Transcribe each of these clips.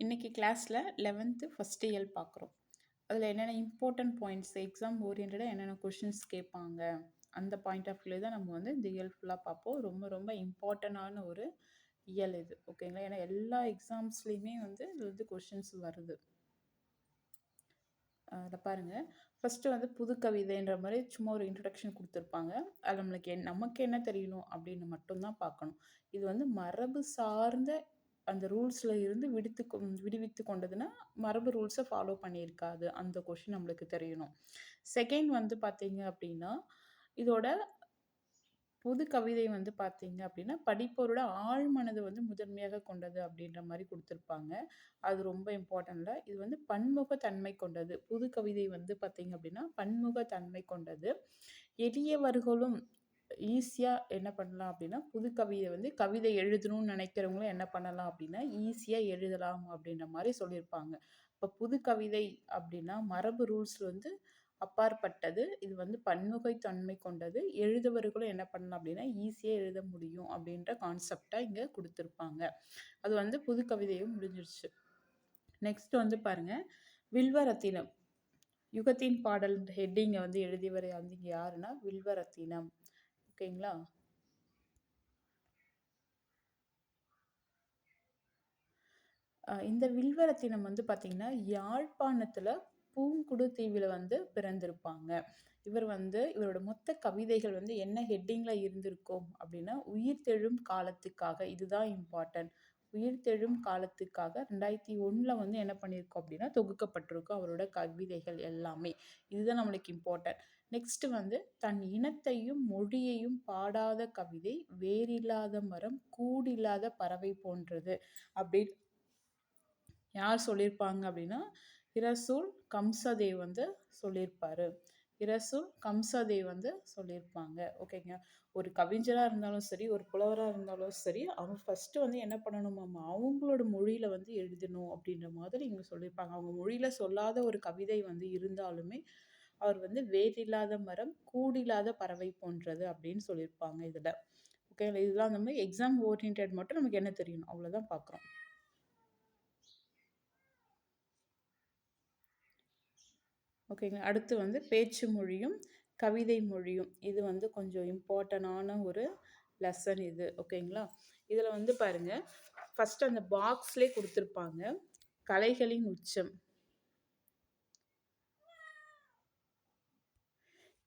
இன்னைக்கு கிளாஸில் 11th first இயல் பார்க்குறோம். அதில் என்னென்ன இம்பார்ட்டன்ட் பாயிண்ட்ஸ் எக்ஸாம் ஓரியன்டாக என்னென்ன கொஷின்ஸ் கேட்பாங்க அந்த பாயிண்ட் ஆஃப் வியூ தான் நம்ம இந்த இயல் ஃபுல்லாக பார்ப்போம். ரொம்ப ரொம்ப இம்பார்ட்டண்டான ஒரு இயல் இது, ஓகேங்களா? ஏன்னா எல்லா எக்ஸாம்ஸ்லேயுமே இது கொஷின்ஸ் வருது. அதில் பாருங்கள், ஃபஸ்ட்டு புது கவிதைன்ற மாதிரி சும்மா ஒரு இன்ட்ரடக்ஷன் கொடுத்துருப்பாங்க. அது நமக்கு என்ன தெரியணும் அப்படின்னு மட்டும்தான் பார்க்கணும். இது மரபு சார்ந்த அந்த ரூல்ஸில் இருந்து விடுவித்து கொண்டதுன்னா மரபு ரூல்ஸை ஃபாலோ பண்ணியிருக்காது, அந்த கொஷின் நம்மளுக்கு தெரியணும். செகண்ட் பார்த்தீங்க அப்படின்னா, இதோட புது கவிதை பார்த்தீங்க அப்படின்னா படிப்போரோட ஆழ்மனது முதன்மையாக கொண்டது அப்படின்ற மாதிரி கொடுத்துருப்பாங்க. அது ரொம்ப இம்பார்ட்டன்ட்ல. இது பன்முக தன்மை கொண்டது. புது கவிதை பார்த்தீங்க அப்படின்னா பன்முக தன்மை கொண்டது. எளியவர்களும் ஈஸியாக என்ன பண்ணலாம் அப்படின்னா புது கவிதை கவிதை எழுதணும்னு நினைக்கிறவங்களும் என்ன பண்ணலாம் அப்படின்னா ஈஸியாக எழுதலாம் அப்படின்ற மாதிரி சொல்லியிருப்பாங்க. இப்போ புது கவிதை அப்படின்னா மரபு ரூல்ஸ் அப்பாற்பட்டது. இது பன்முகை தன்மை கொண்டது. எழுதுபவர்களும் என்ன பண்ணலாம் அப்படின்னா ஈஸியாக எழுத முடியும் அப்படின்ற கான்செப்டாக இங்கே கொடுத்துருப்பாங்க. அது புது கவிதையும் முடிஞ்சிருச்சு. நெக்ஸ்ட் பாருங்க, வில்வரத்தினம் யுகத்தின் பாடல் ஹெட்டிங்கை எழுதியவர் இங்கே யாருன்னா வில்வரத்தினம், ஓகேங்களா? இந்த வில்வரத்தினம் பார்த்தீங்கன்னா யாழ்ப்பாணத்தில் பூங்குடு தீவில் பிறந்திருப்பாங்க. இவரோட மொத்த கவிதைகள் என்ன ஹெட்டிங்கில் இருந்திருக்கும் அப்படின்னா உயிர்த்தெழும் காலத்துக்காக. இதுதான் இம்பார்ட்டன்ட். உயிர்த்தெழும் காலத்துக்காக 2001 என்ன பண்ணியிருக்கோம் அப்படின்னா தொகுக்கப்பட்டிருக்கும் அவரோட கவிதைகள் எல்லாமே. இதுதான் நம்மளுக்கு இம்பார்ட்டன்ட். நெக்ஸ்ட் தன் இனத்தையும் மொழியையும் பாடாத கவிதை வேரில்லாத மரம் கூடில்லாத பறவை போன்றது அப்படின்னு யார் சொல்லியிருப்பாங்க அப்படின்னா இரசூல் கம்சதேவ் சொல்லியிருப்பாரு. இரசூல் கம்சதேவ் சொல்லியிருப்பாங்க, ஓகேங்க. ஒரு கவிஞராக இருந்தாலும் சரி, ஒரு புலவராக இருந்தாலும் சரி, அவங்க ஃபஸ்ட்டு என்ன பண்ணணுமாம்மா அவங்களோட மொழியில் எழுதணும் அப்படின்ற மாதிரி இங்கே சொல்லியிருப்பாங்க. அவங்க மொழியில் சொல்லாத ஒரு கவிதை இருந்தாலுமே அவர் வேரில்லாத மரம் கூடில்லாத பறவை போன்றது அப்படின்னு சொல்லியிருப்பாங்க இதில், ஓகேங்களா? இதெல்லாம் நம்ம எக்ஸாம் ஓரியன்ட் மட்டும் நமக்கு என்ன தெரியணும் அவ்வளோதான் பார்க்குறோம். ஓகேங்க. அடுத்து பேச்சு மொழியும் கவிதை மொழியும். இது கொஞ்சம் இம்பார்ட்டண்டான ஒரு லெசன் இது, ஓகேங்களா? இதில் பாருங்க, ஃபஸ்ட்டு அந்த பாக்ஸ்லேயே கொடுத்துருப்பாங்க கலைகளின் உச்சம்.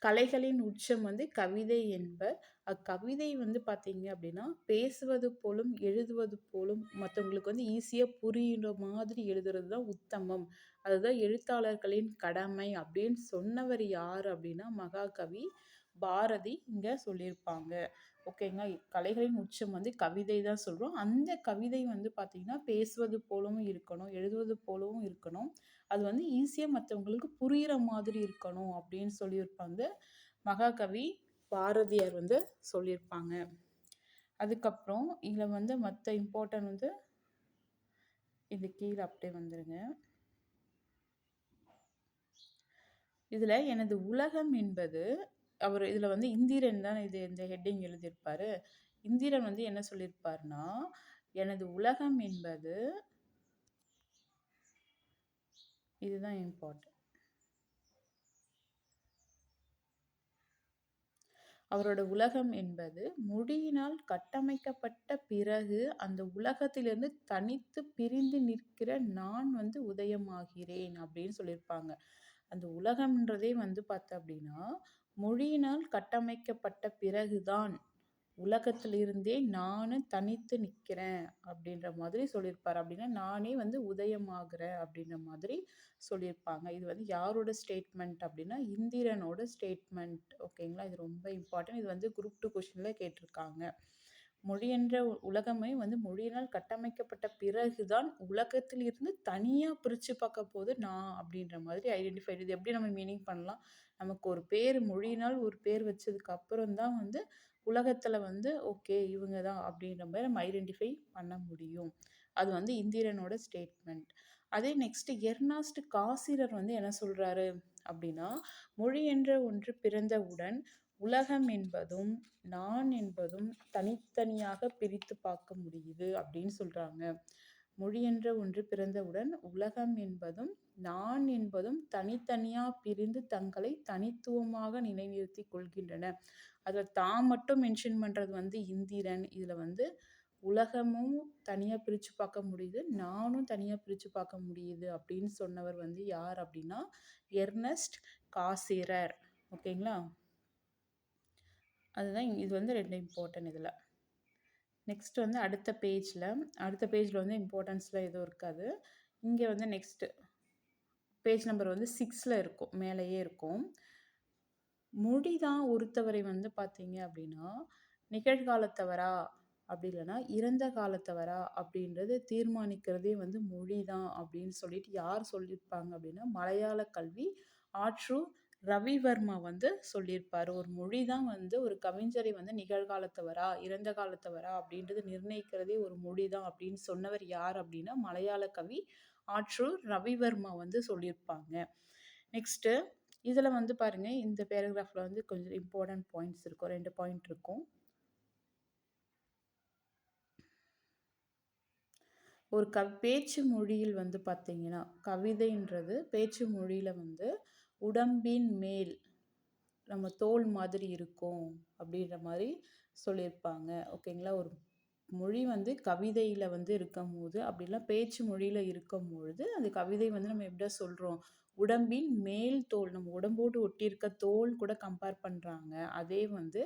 கலைகளின் உச்சம் கவிதை என்பர். அக்கவிதை பார்த்தீங்க அப்படின்னா பேசுவது போலும் எழுதுவது போலும் மற்றவங்களுக்கு ஈஸியாக புரியுற மாதிரி எழுதுறது தான் உத்தமம். அதுதான் எழுத்தாளர்களின் கடமை அப்படின்னு சொன்னவர் யார் அப்படின்னா மகாகவி பாரதி இங்கே சொல்லியிருப்பாங்க, ஓகேங்க. கலைகளின் உச்சம் கவிதை தான் சொல்கிறோம். அந்த கவிதை பார்த்திங்கன்னா பேசுவது போலவும் இருக்கணும், எழுதுவது போலவும் இருக்கணும். அது ஈஸியாக மற்றவங்களுக்கு புரிகிற மாதிரி இருக்கணும் அப்படின்னு சொல்லியிருப்பாங்க மகாகவி பாரதியார் சொல்லியிருப்பாங்க. அதுக்கப்புறம் இதில் மற்ற இம்பார்ட்டன்ட் இது கீழே அப்படியே வந்துடுங்க. இதில் எனது உலகம் என்பது அவர் இதில் இந்திரன் தான் இந்த ஹெட்டிங் எழுதியிருப்பார். இந்திரன் என்ன சொல்லியிருப்பார்னா எனது உலகம் என்பது, இதுதான் இம்பார்ட்டன்ட். அவரோட உலகம் என்பது மொழியினால் கட்டமைக்கப்பட்ட பிறகு அந்த உலகத்திலிருந்து தனித்து பிரிந்து நிற்கிற நான் உதயமாகிறேன் அப்படின்னு சொல்லியிருப்பாங்க. அந்த உலகம்ன்றதே பார்த்தா அப்படின்னா மொழியினால் கட்டமைக்கப்பட்ட பிறகுதான் உலகத்திலிருந்தே நான் தனித்து நிற்கிறேன் அப்படின்ற மாதிரி சொல்லியிருப்பார். அப்படின்னா நானே உதயமாகிறேன் அப்படின்ற மாதிரி சொல்லியிருப்பாங்க. இது யாரோட ஸ்டேட்மெண்ட் அப்படின்னா இந்திரனோட ஸ்டேட்மெண்ட், ஓகேங்களா? இது ரொம்ப இம்பார்ட்டன்ட். இது குரூப் 2 கொஸ்டினில் கேட்டிருக்காங்க. மொழி என்ற உலகமே மொழியினால் கட்டமைக்கப்பட்ட பிறகுதான் உலகத்தில் இருந்து தனியாக பிரித்து பார்க்க போது நான் அப்படின்ற மாதிரி ஐடென்டிஃபை. இது எப்படி நம்ம மீனிங் பண்ணலாம்? நமக்கு ஒரு பேர் மொழியினால் ஒரு பேர் வச்சதுக்கு அப்புறம் தான் உலகத்தில் ஓகே இவங்க தான் அப்படின்ற மாதிரி நம்ம ஐடென்டிஃபை பண்ண முடியும். அது இந்திரனோட ஸ்டேட்மெண்ட். அதே நெக்ஸ்ட் எர்னாஸ்ட் காசிரர் என்ன சொல்கிறாரு அப்படின்னா மொழி என்ற ஒன்று பிறந்தவுடன் உலகம் என்பதும் நான் என்பதும் தனித்தனியாக பிரித்து பார்க்க முடியுது அப்படின்னு சொல்கிறாங்க. மொழி என்ற ஒன்று பிறந்தவுடன் உலகம் என்பதும் நான் என்பதும் தனித்தனியா பிரிந்து தங்களை தனித்துவமாக நிலைநிறுத்தி கொள்கின்றன. அதில் தான் மட்டும் மென்ஷன் பண்ணுறது வந்து இந்திரன். இதில் வந்து உலகமும் தனியாக பிரித்து பார்க்க முடியுது, நானும் தனியாக பிரித்து பார்க்க முடியுது அப்படின்னு சொன்னவர் வந்து யார் அப்படின்னா எர்னஸ்ட் காசிரர். ஓகேங்களா? அதுதான் இது வந்து 2 இம்பார்ட்டன்ட் இதில். நெக்ஸ்ட் வந்து அடுத்த பேஜில் வந்து இம்பார்ட்டன்ஸ்லாம் எதுவும் இருக்காது. இங்கே வந்து நெக்ஸ்ட்டு பேஜ் நம்பர் வந்து 6ல் இருக்கும், மேலேயே இருக்கும். மொழி தான் ஒருத்தவரை வந்து பார்த்தீங்க அப்படின்னா நிகழ்காலத்தவரா அப்படி இல்லைன்னா இறந்த காலத்தவரா அப்படின்றது தீர்மானிக்கிறதே வந்து மொழி தான் அப்படின்னு சொல்லிட்டு யார் சொல்லியிருப்பாங்க அப்படின்னா மலையாள கல்வி ஆற்று ரவிவர்மா வந்து சொல்லியிருப்பாரு. ஒரு மொழி தான் வந்து ஒரு கவிஞரை வந்து நிகழ்காலத்தவரா இறந்த காலத்தவரா அப்படின்றது நிர்ணயிக்கிறதே ஒரு மொழி தான் அப்படின்னு சொன்னவர் யார் அப்படின்னா மலையாள கவி ஆற்று ரவிவர்மா வந்து சொல்லியிருப்பாங்க. நெக்ஸ்ட்டு இதில் வந்து பாருங்க, இந்த பேராகிராஃபில் வந்து கொஞ்சம் இம்பார்ட்டன்ட் பாயிண்ட்ஸ் இருக்கும், 2 பாயிண்ட் இருக்கும். ஒரு பேச்சு மொழியில் வந்து பார்த்தீங்கன்னா கவிதைன்றது பேச்சு மொழியில் வந்து உடம்பின் மேல் நம்ம தோல் மாதிரி இருக்கும் அப்படின்ற மாதிரி சொல்லியிருப்பாங்க. ஓகேங்களா? ஒரு மொழி வந்து கவிதையில் வந்து இருக்கும் போது அப்படிலாம் பேச்சு மொழியில் இருக்கும் பொழுது அந்த கவிதை வந்து நம்ம எப்படியா சொல்கிறோம், உடம்பின் மேல் தோல், நம்ம உடம்போடு ஒட்டியிருக்க தோல் கூட கம்பேர் பண்ணுறாங்க. அதே வந்து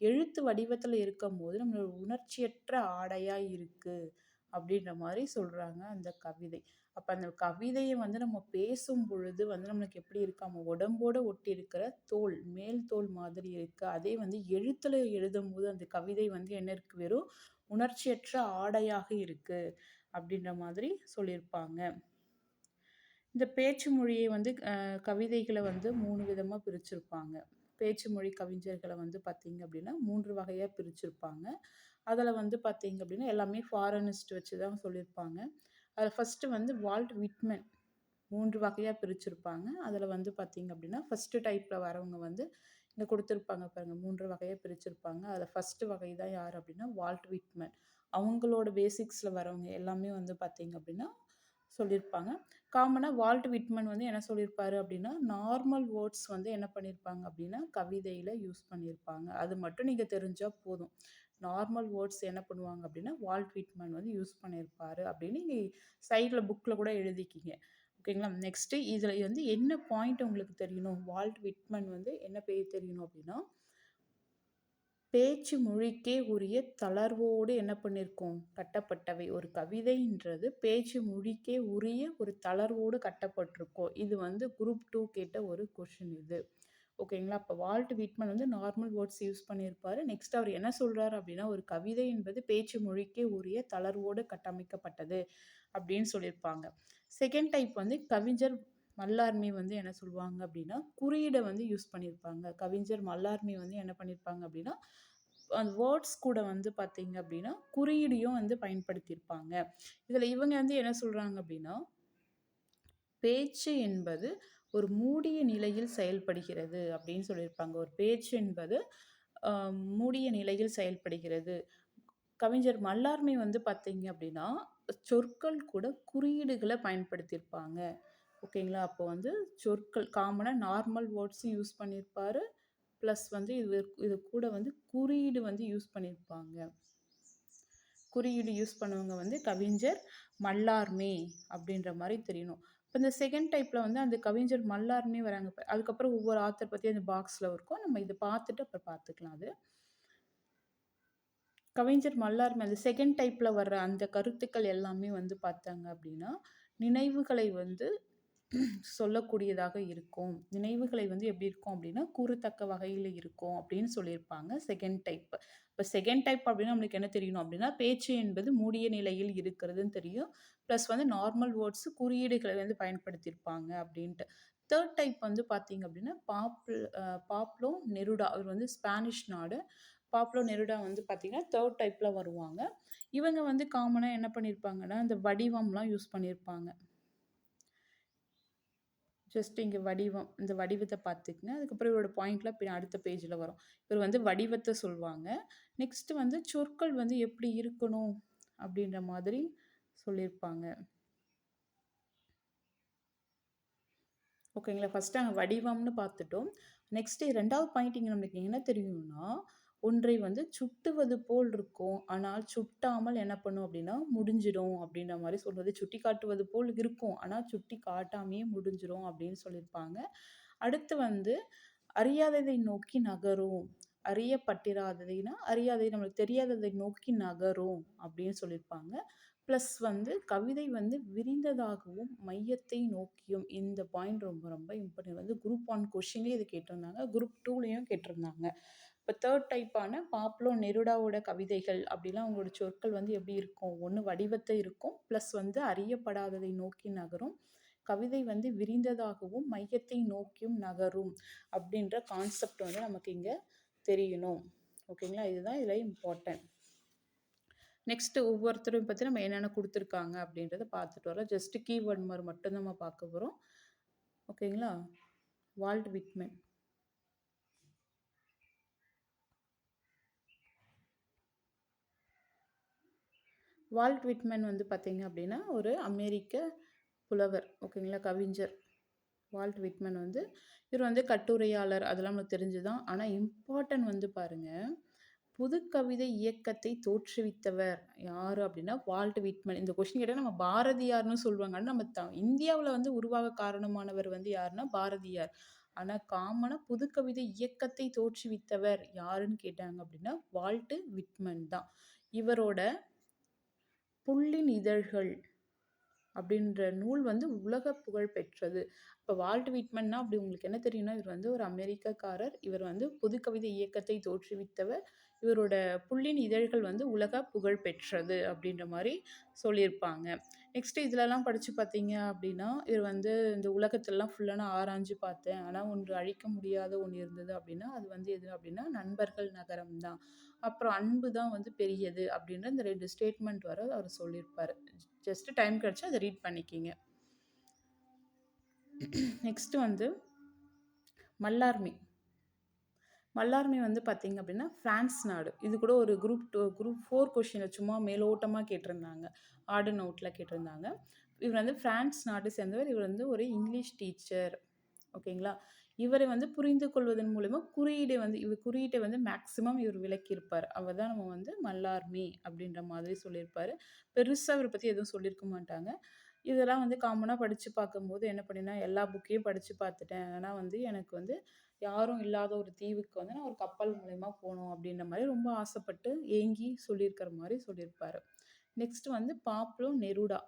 எழுத்து வடிவத்தில் இருக்கும் போது நம்மளோட உணர்ச்சியற்ற ஆடையாக இருக்குது அப்படின்ற மாதிரி சொல்கிறாங்க அந்த கவிதை. அப்போ அந்த கவிதையை வந்து நம்ம பேசும் பொழுது வந்து நம்மளுக்கு எப்படி இருக்கு, நம்ம உடம்போட ஒட்டி இருக்கிற தோல், மேல் தோல் மாதிரி இருக்கு. அதே வந்து எழுத்துல எழுதும் போது அந்த கவிதை வந்து என்ன இருக்கு, வெறும் உணர்ச்சியற்ற ஆடையாக இருக்கு அப்படின்ற மாதிரி சொல்லியிருப்பாங்க. இந்த பேச்சு மொழியை வந்து கவிதைகளை வந்து 3 விதமாக பிரிச்சிருப்பாங்க. பேச்சு மொழி கவிஞர்களை வந்து பார்த்தீங்க அப்படின்னா 3 வகையாக பிரிச்சிருப்பாங்க. அதில் வந்து பார்த்தீங்க அப்படின்னா எல்லாமே ஃபாரினிஸ்ட் வச்சு தான் சொல்லியிருப்பாங்க. அதில் ஃபஸ்ட்டு வந்து வால்ட் விட்மன் 3 வகையாக பிரிச்சிருப்பாங்க. அதில் வந்து பார்த்தீங்க அப்படின்னா ஃபஸ்ட்டு டைப்பில் வரவங்க வந்து இங்கே கொடுத்துருப்பாங்க பாருங்கள், 3 வகையாக பிரிச்சிருப்பாங்க. அதில் ஃபஸ்ட்டு வகை தான் யார் அப்படின்னா வால்ட் விட்மன். அவங்களோட பேசிக்ஸில் வரவங்க எல்லாமே வந்து பார்த்தீங்க அப்படின்னா சொல்லியிருப்பாங்க. காமனாக வால்ட் விட்மன் வந்து என்ன சொல்லியிருப்பாரு அப்படின்னா நார்மல் வேர்ட்ஸ் வந்து என்ன பண்ணியிருப்பாங்க அப்படின்னா கவிதையில் யூஸ் பண்ணியிருப்பாங்க. அது மட்டும் நீங்கள் தெரிஞ்சால் போதும். நார்மல் வேர்ட்ஸ் என்ன பண்ணுவாங்க அப்படின்னா வால்ட் விட்மன் வந்து யூஸ் பண்ணியிருப்பாரு அப்படின்னு நீங்கள் சைடில் புக்கில் கூட எழுதிக்கிங்க. ஓகேங்களா? நெக்ஸ்ட்டு இதில் வந்து என்ன பாயிண்ட் உங்களுக்கு தெரியணும், வால்ட் விட்மன் வந்து என்ன பேர் தெரியணும் அப்படின்னா பேச்சு மொழிக்கே உரிய தளர்வோடு என்ன பண்ணியிருக்கோம், கட்டப்பட்டவை. ஒரு கவிதைன்றது பேச்சு மொழிக்கே உரிய ஒரு தளர்வோடு கட்டப்பட்டிருக்கோம். இது வந்து குரூப் 2 கேட்ட ஒரு கொஷின் இது. ஓகேங்களா? அப்போ வால்ட் விட்மன் வந்து நார்மல் வேர்ட்ஸ் யூஸ் பண்ணியிருப்பாரு. நெக்ஸ்ட் அவர் என்ன சொல்கிறார் அப்படின்னா ஒரு கவிதை என்பது பேச்சு மொழிக்கே உரிய தளர்வோடு கட்டமைக்கப்பட்டது அப்படின்னு சொல்லியிருப்பாங்க. செகண்ட் டைப் வந்து கவிஞர் மல்லார்மி வந்து என்ன சொல்லுவாங்க அப்படின்னா குறியீடை வந்து யூஸ் பண்ணியிருப்பாங்க. கவிஞர் மல்லார்மி வந்து என்ன பண்ணியிருப்பாங்க அப்படின்னா அந்த வேர்ட்ஸ் கூட வந்து பார்த்தீங்க அப்படின்னா குறியீடையும் வந்து பயன்படுத்தியிருப்பாங்க. இதில் இவங்க வந்து என்ன சொல்கிறாங்க அப்படின்னா பேச்சு என்பது ஒரு மூடிய நிலையில் செயல்படுகிறது அப்படின்னு சொல்லியிருப்பாங்க. ஒரு பேச்சு என்பது மூடிய நிலையில் செயல்படுகிறது. கவிஞர் மல்லார்மி வந்து பார்த்தீங்க அப்படின்னா சொற்கள் கூட குறியீடுகளை பயன்படுத்தியிருப்பாங்க. ஓகேங்களா? அப்போ வந்து சொற்கள் காமனாக நார்மல் வேர்ட்ஸும் யூஸ் பண்ணியிருப்பாரு. ப்ளஸ் வந்து இது கூட வந்து குறியீடு வந்து யூஸ் பண்ணியிருப்பாங்க. குறியீடு யூஸ் பண்ணவங்க வந்து கவிஞர் மல்லார்மி அப்படின்ற மாதிரி தெரியணும். இப்போ இந்த செகண்ட் டைப்பில் வந்து அந்த கவிஞர் மல்லார்மி வராங்க. அதுக்கப்புறம் ஒவ்வொரு ஆத்தர் பற்றி அந்த பாக்ஸில் இருக்கும், நம்ம இதை பார்த்துட்டு அப்புறம் பார்த்துக்கலாம். அது கவிஞர் மல்லார்மி அந்த செகண்ட் டைப்பில் வர்ற அந்த கருத்துக்கள் எல்லாமே வந்து பார்த்தாங்க அப்படின்னா நினைவுகளை வந்து சொல்லக்கூடியதாக இருக்கும். நினைவுகளை வந்து எப்படி இருக்கும் அப்படின்னா கூறத்தக்க வகையில் இருக்கும் அப்படின்னு சொல்லியிருப்பாங்க செகண்ட் டைப். இப்போ செகண்ட் டைப் அப்படின்னா நம்மளுக்கு என்ன தெரியணும் அப்படின்னா பேச்சு என்பது மூடிய நிலையில் இருக்கிறதுன்னு தெரியும். ப்ளஸ் வந்து நார்மல் வேர்ட்ஸ் குறியீடுகளை வந்து பயன்படுத்தியிருப்பாங்க அப்படின்ட்டு. தேர்ட் டைப் வந்து பார்த்தீங்க அப்படின்னா பாப்லோ நெருடா. அவர் வந்து ஸ்பானிஷ் நாடு. பாப்லோ நெருடா வந்து பார்த்தீங்கன்னா தேர்ட் டைப்பில் வருவாங்க. இவங்க வந்து காமனாக என்ன பண்ணியிருப்பாங்கன்னா இந்த வடிவம்லாம் யூஸ் பண்ணியிருப்பாங்க. ஜஸ்ட் இங்கே வடிவம், இந்த வடிவத்தை பார்த்துக்குங்க. அதுக்கப்புறம் இவரோட பாயிண்ட்லாம் அடுத்த பேஜில் வரும். இவர் வந்து வடிவத்தை சொல்லுவாங்க. நெக்ஸ்ட்டு வந்து சொற்கள் வந்து எப்படி இருக்கணும் அப்படின்ற மாதிரி சொல்லியிருப்பாங்க. ஓகேங்களா? ஃபர்ஸ்ட்டு அங்க வடிவம்னு பார்த்துட்டோம். நெக்ஸ்ட்டு 2வது பாயிண்ட் இங்க நம்மளுக்கு என்ன தெரியணும்னா, ஒன்றை வந்து சுட்டுவது போல் இருக்கும். ஆனால் சுட்டாமல் என்ன பண்ணும் அப்டின்னா, முடிஞ்சிடும் அப்டின்ற மாரி சொல்றது. சுட்டி காட்டுவது போல் இருக்கும். ஆனா சுட்டி காட்டாமயே முடிஞ்சிரும் அப்டின்னு சொல்லியிருப்பாங்க. அடுத்து வந்து அறியாததை நோக்கி நகரும். அறியப்பட்டிராததைனா, அறியாததை நம்மளுக்கு தெரியாததை நோக்கி நகரும் அப்படின்னு சொல்லியிருப்பாங்க. ப்ளஸ் வந்து கவிதை வந்து விரிந்ததாகவும், மையத்தை நோக்கியும் இந்த பாயிண்ட் ரொம்ப ரொம்ப இம்பார்ட்டன்ட். வந்து குரூப் 1 கொஸ்டின்லயும் இது கேட்டிருந்தாங்க. குரூப் 2லயும் கேட்டிருந்தாங்க. இப்போ 3 டைப்பான பாப்லோ நெருடாவோட கவிதைகள் அப்படிலாம் அவங்களோட சொற்கள் வந்து எப்படி இருக்கும்? ஒண்ணு வடிவத்தை இருக்கும். ப்ளஸ் வந்து அறியப்படாததை நோக்கி நகரும். கவிதை வந்து விரிந்ததாகவும், மையத்தை நோக்கியும் நகரும் அப்படின்ற கான்செப்ட் வந்து நமக்கு இங்க தெரியணும். ஓகேங்களா? இதுதான் இதுல இம்பார்ட்டன்ட். நெக்ஸ்ட் ஒவ்வொருத்தரும் பத்தி நம்ம என்னென்ன குடுத்துருக்காங்க அப்படின்றத பார்த்துட்டு வரோம். ஜஸ்ட் கீவேர்ட் மாரி மட்டும் தான் நம்ம பார்க்க போறோம். ஓகேங்களா? Walt Whitman. வால்ட் விட்மன் வந்து பார்த்தீங்க அப்படின்னா, ஒரு அமெரிக்க புலவர். ஓகேங்களா? கவிஞர். வால்ட் விட்மன் வந்து இவர் வந்து கட்டுரையாளர் அதெல்லாம் நமக்கு தெரிஞ்சுதான். ஆனா இம்பார்ட்டன்ட் வந்து பாருங்க, புதுக்கவிதை இயக்கத்தை தோற்றுவித்தவர் யாரு அப்படின்னா வால்ட் விட்மன். இந்த கொஸ்டின் கேட்டா நம்ம பாரதியார்னு சொல்லுவாங்க. ஆனா நம்ம இந்தியாவுல வந்து உருவாக காரணமானவர் வந்து யாருன்னா பாரதியார். ஆனா காமனா புதுக்கவிதை இயக்கத்தை தோற்றுவித்தவர் யாருன்னு கேட்டாங்க அப்படின்னா வால்ட் விட்மன் தான். இவரோட புள்ளின் இதழ்கள் அப்படின்ற நூல் வந்து உலக புகழ் பெற்றது. இப்போ வால்ட் விட்மன்னா அப்படி உங்களுக்கு என்ன தெரியும்னா, இவர் வந்து ஒரு அமெரிக்கக்காரர். இவர் வந்து புதுக்கவிதை இயக்கத்தை தோற்றுவித்தவர். இவரோட புள்ளின் இதழ்கள் வந்து உலக புகழ் பெற்றது அப்படின்ற மாரி சொல்லியிருப்பாங்க. நெக்ஸ்ட்டு இதுலலாம் படிச்சு பார்த்தீங்க அப்படின்னா, இவர் வந்து இந்த உலகத்தெல்லாம் ஃபுல்லா நான் ஆராய்ஞ்சு பார்த்தேன். ஆனா ஒன்று அழிக்க முடியாத ஒண்ணு இருந்தது அப்படின்னா, அது வந்து எது அப்படின்னா நண்பர்கள் நகரம் தான். அப்புறம் அன்பு தான் வந்து பெரியது அப்படின்ற இந்த 2 ஸ்டேட்மெண்ட் வர அவர் சொல்லியிருப்பாரு. ஜஸ்ட் டைம் கிடைச்சா அதை ரீட் பண்ணிக்கிங்க. நெக்ஸ்ட் வந்து மல்லார்மி. மல்லார்மி வந்து பார்த்தீங்க அப்படின்னா பிரான்ஸ் நாடு. இது கூட ஒரு குரூப் 4 கொஸ்டின்ல சும்மா மேலோட்டமா கேட்டிருந்தாங்க. ஆர்ட் நோட்ல கேட்டிருந்தாங்க. இவர் வந்து பிரான்ஸ் நாட்டை சேர்ந்தவர். இவர் வந்து ஒரு இங்கிலீஷ் டீச்சர். ஓகேங்களா? இவரை வந்து புரிந்து கொள்வதன் மூலமா இவர் குறியீட்டை வந்து மேக்ஸிமம் இவர் விளக்கியிருப்பார். அவர் தான் நம்ம வந்து மல்லார்மி அப்படின்ற மாதிரி சொல்லியிருப்பாரு. பெருசா இவரை பத்தி எதுவும் சொல்லியிருக்க மாட்டாங்க. இதெல்லாம் வந்து காமனா படிச்சு பார்க்கும்போது என்ன பண்ணேன்னா, எல்லா புக்கையும் படிச்சு பார்த்துட்டேன். ஆனா வந்து எனக்கு வந்து யாரும் இல்லாத ஒரு தீவுக்கு வந்து நான் ஒரு கப்பல் மூலியமா போணும் அப்படின்ற மாரி ரொம்ப ஆசைப்பட்டு ஏங்கி சொல்லியிருக்கிற மாரி சொல்லியிருப்பாரு. நெக்ஸ்ட் வந்து பாப்லோ நெருடா.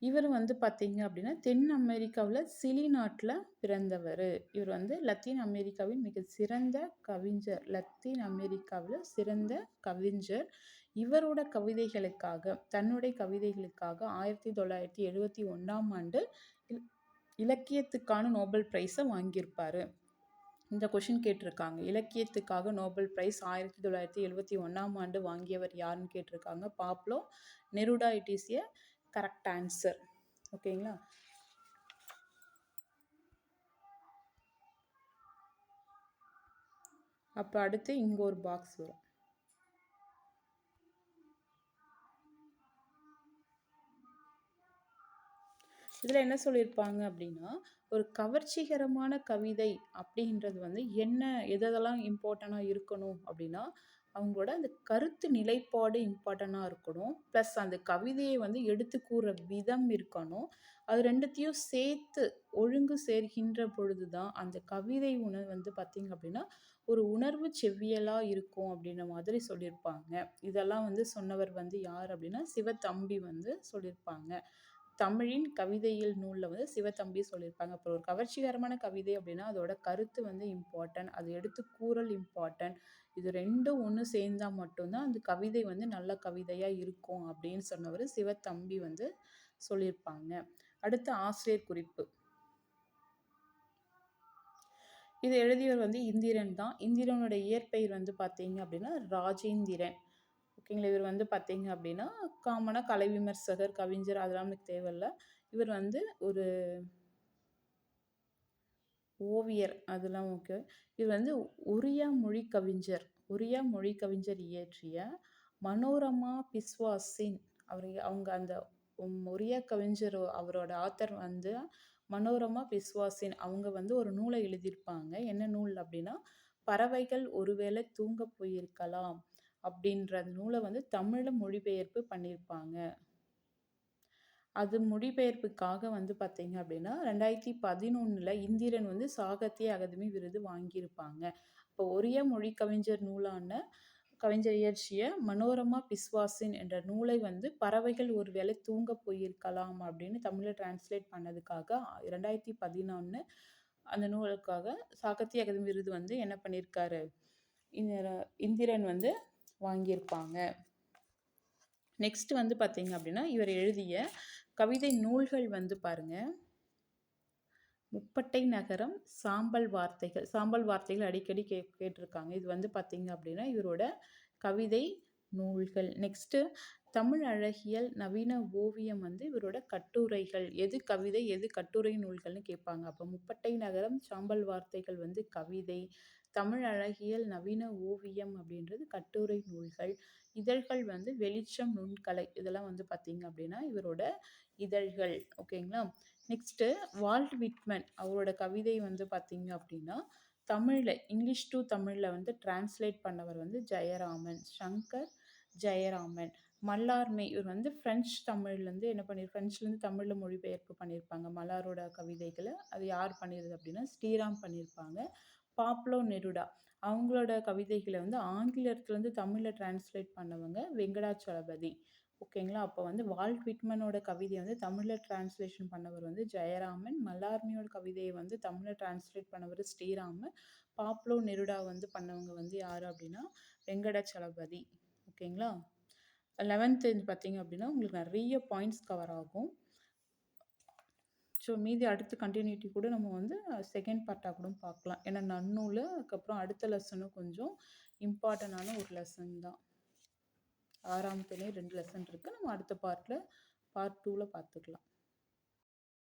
இவர் வந்து பார்த்தீங்க அப்படின்னா, தென் அமெரிக்காவுல சிலி நாட்டுல பிறந்தவரு. இவர் வந்து லத்தீன் அமெரிக்காவின் மிக சிறந்த கவிஞர். லத்தீன் அமெரிக்காவுல சிறந்த கவிஞர். இவரோட கவிதைகளுக்காக தன்னுடைய கவிதைகளுக்காக 1971ஆம் ஆண்டு இல் இலக்கியத்துக்கான நோபல் பிரைஸ வாங்கியிருப்பாரு. இந்த கொஷின் கேட்டிருக்காங்க. இலக்கியத்துக்காக நோபல் பிரைஸ் 1971ஆம் ஆண்டு வாங்கியவர் யாருன்னு கேட்டிருக்காங்க. Pablo Neruda. It is a correct answer. ஓகேங்களா? அப்போ அடுத்து இங்கே ஒரு பாக்ஸ் வரும். இதில் என்ன சொல்லியிருப்பாங்க அப்படின்னா, ஒரு கவர்ச்சிகரமான கவிதை அப்படின்றது வந்து என்ன எதெல்லாம் இம்பார்ட்டண்ட்டாக இருக்கணும் அப்படின்னா, அவங்களோட அந்த கருத்து நிலைப்பாடு இம்பார்ட்டண்ட்டாக இருக்கணும். ப்ளஸ் அந்த கவிதையை வந்து எடுத்து கூற விதம் இருக்கணும். அது 2த்தையும் சேர்த்து ஒழுங்கு சேர்கின்ற பொழுது தான் அந்த கவிதை வந்து பார்த்தீங்க அப்படின்னா, ஒரு உணர்வு செவ்வியலாக இருக்கும் அப்படின்ற மாதிரி சொல்லியிருப்பாங்க. இதெல்லாம் வந்து சொன்னவர் வந்து யார் அப்படின்னா, சிவத்தம்பி வந்து சொல்லியிருப்பாங்க. தமிழின் கவிதையில் நூலில் வந்து சிவத்தம்பி சொல்லியிருப்பாங்க. அப்புறம் ஒரு கவர்ச்சிகரமான கவிதை அப்படின்னா அதோட கருத்து வந்து இம்பார்ட்டன்ட். அது எடுத்து கூறல் இம்பார்ட்டன்ட். இது 2ம் ஒன்று சேர்ந்தா மட்டும்தான் அந்த கவிதை வந்து நல்ல கவிதையாக இருக்கும் அப்படின்னு சொன்னவர் சிவத்தம்பி வந்து சொல்லியிருப்பாங்க. அடுத்து ஆசிரியர் குறிப்பு. இது எழுதியவர் வந்து இந்திரன் தான். இந்திரனோட இயற்பெயர் வந்து பார்த்தீங்க அப்படின்னா ராஜேந்திரன். ஓகேங்களா? இவர் வந்து பார்த்தீங்க அப்படின்னா காமனாக கலை விமர்சகர், கவிஞர் அதெல்லாம் நமக்கு தேவையில்ல. இவர் வந்து ஒரு ஓவியர் அதெல்லாம் ஓகே. இவர் வந்து ஒரியா மொழி கவிஞர் இயற்றிய மனோரமா பிஸ்வாஸின் அவங்க அந்த ஒரியா கவிஞர் அவரோட ஆத்தர் வந்து மனோரமா பிஸ்வாசின். அவங்க வந்து ஒரு நூலை எழுதியிருப்பாங்க. என்ன நூல் அப்படின்னா, பறவைகள் ஒருவேளை தூங்க போயிருக்கலாம் அப்படின்ற அந்த நூலை வந்து தமிழ்ல மொழிபெயர்ப்பு பண்ணியிருப்பாங்க. அது மொழிபெயர்ப்புக்காக வந்து பார்த்தீங்க அப்படின்னா 2011 இந்திரன் வந்து சாகித்ய அகாதமி விருது வாங்கியிருப்பாங்க. இப்போ ஒரிய மொழி கவிஞர் நூலான கவிஞர் இயற்றிய மனோரமா பிஸ்வாசின் என்ற நூலை வந்து பறவைகள் ஒருவேளை தூங்க போயிருக்கலாம் அப்படின்னு தமிழ்ல டிரான்ஸ்லேட் பண்ணதுக்காக 2011 அந்த நூலுக்காக சாகித்ய அகாதமி விருது வந்து என்ன பண்ணியிருக்காரு, இந்திரன் வந்து வாங்கியிருப்பாங்க. நெக்ஸ்ட் வந்து பார்த்தீங்க அப்படின்னா இவர் எழுதிய கவிதை நூல்கள் வந்து பாருங்க, முப்பட்டை நகரம், சாம்பல் வார்த்தைகள். சாம்பல் வார்த்தைகள் அடிக்கடி கேட்டிருக்காங்க. இது வந்து பார்த்தீங்க அப்படின்னா இவரோட கவிதை நூல்கள். நெக்ஸ்ட்டு தமிழ் அழகியல், நவீன ஓவியம் வந்து இவரோட கட்டுரைகள். எது கவிதை எது கட்டுரை நூல்கள்னு கேட்பாங்க. அப்போ முப்பட்டை நகரம், சாம்பல் வார்த்தைகள் வந்து கவிதை, தமிழ் அழகியல், நவீன ஓவியம் அப்படின்றது கட்டுரை நூல்கள். இதழ்கள் வந்து வெளிச்சம், நுண்கலை, இதெல்லாம் வந்து பார்த்தீங்க அப்படின்னா இவரோட இதழ்கள். ஓகேங்களா. நெக்ஸ்ட்டு வால்ட் விட்மன் அவரோட கவிதை வந்து பார்த்தீங்க அப்படின்னா தமிழில் இங்கிலீஷ் டு தமிழில் வந்து டிரான்ஸ்லேட் பண்ணவர் வந்து ஜெயராமன், சங்கர் ஜெயராமன். மல்லார்மை இவர் வந்து ஃப்ரெஞ்ச் தமிழ்லேருந்து என்ன ஃப்ரெஞ்ச்லேருந்து தமிழில் மொழிபெயர்ப்பு பண்ணியிருப்பாங்க மல்லாரோட கவிதைகளை. அது யார் பண்ணிடுது அப்படின்னா ஸ்ரீராம் பண்ணியிருப்பாங்க. பாப்லோ நெருடா அவங்களோட கவிதைகளை வந்து ஆங்கிலத்துலேருந்து தமிழில் டிரான்ஸ்லேட் பண்ணவங்க வெங்கடாச்சலபதி. ஓகேங்களா. அப்போ வந்து வால்ட் விட்மனோட கவிதையை வந்து தமிழில் டிரான்ஸ்லேஷன் பண்ணவர் வந்து ஜெயராமன். மல்லார்மியோட கவிதையை வந்து தமிழில் டிரான்ஸ்லேட் பண்ணவர் ஸ்ரீராமன். பாப்லோ நெருடா வந்து பண்ணவங்க வந்து யார் அப்படின்னா வெங்கடாச்சலபதி. ஓகேங்களா. 11th பார்த்தீங்க அப்படின்னா உங்களுக்கு நிறைய பாயிண்ட்ஸ் கவர் ஆகும். ஸோ மீதி அடுத்த கண்டினியூட்டி கூட நம்ம வந்து செகண்ட் பார்ட்டாக கூட பார்க்கலாம். ஏன்னா நன்னூல் அதுக்கப்புறம் அடுத்த லெசனும் கொஞ்சம் இம்பார்ட்டண்டான ஒரு லெசன் தான். 6ஆம் திணை 2 லெசன் இருக்குது. நம்ம அடுத்த பார்ட் 2ல் பார்த்துக்கலாம்.